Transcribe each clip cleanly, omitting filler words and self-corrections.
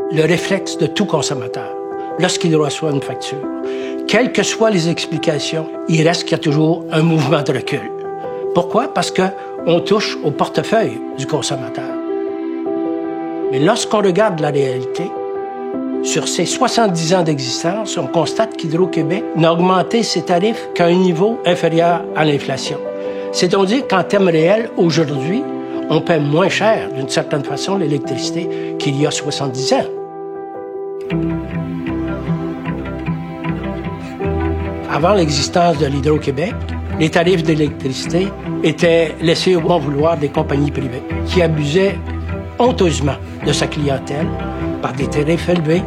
le réflexe de tout consommateur lorsqu'il reçoit une facture. Quelles que soient les explications, il reste qu'il y a toujours un mouvement de recul. Pourquoi? Parce qu'on touche au portefeuille du consommateur. Mais lorsqu'on regarde la réalité, sur ces 70 ans d'existence, on constate qu'Hydro-Québec n'a augmenté ses tarifs qu'à un niveau inférieur à l'inflation. C'est donc dire qu'en termes réels, aujourd'hui, on paie moins cher, d'une certaine façon, l'électricité qu'il y a 70 ans. Avant l'existence de l'Hydro-Québec, les tarifs d'électricité étaient laissés au bon vouloir des compagnies privées qui abusaient honteusement de sa clientèle par des tarifs élevés,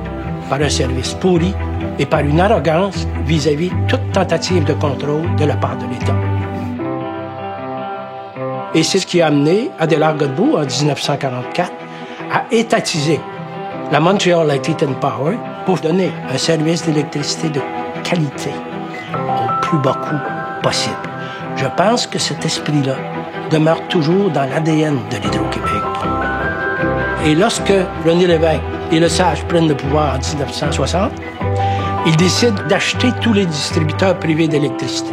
par un service pourri et par une arrogance vis-à-vis toute tentative de contrôle de la part de l'État. Et c'est ce qui a amené Adélard Godbout, en 1944, à étatiser la Montreal Light and Power pour donner un service d'électricité de qualité au plus bas coût possible. Je pense que cet esprit-là demeure toujours dans l'ADN de l'Hydro-Québec. Et lorsque René Lévesque et Lesage prennent le pouvoir en 1960, ils décident d'acheter tous les distributeurs privés d'électricité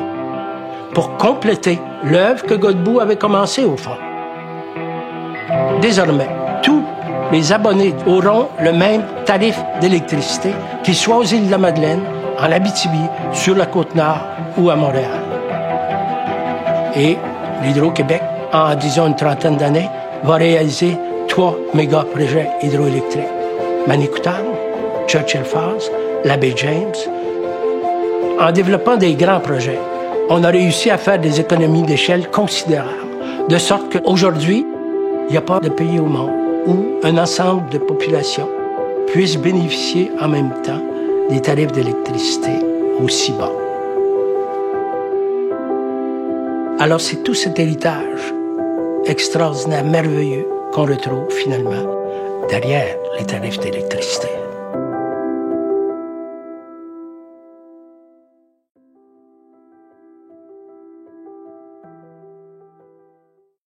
pour compléter l'œuvre que Godbout avait commencée au fond. Désormais, tous les abonnés auront le même tarif d'électricité, qu'ils soient aux Îles-de-la-Madeleine, en Abitibi, sur la Côte-Nord ou à Montréal. Et l'Hydro-Québec, en disons une trentaine d'années, va réaliser 3 méga-projets hydroélectriques. Manicoutam, Churchill Falls, la baie James. En développant des grands projets, on a réussi à faire des économies d'échelle considérables, de sorte qu'aujourd'hui, il n'y a pas de pays au monde où un ensemble de populations puisse bénéficier en même temps des tarifs d'électricité aussi bas. Alors c'est tout cet héritage extraordinaire, merveilleux, qu'on retrouve finalement derrière les tarifs d'électricité.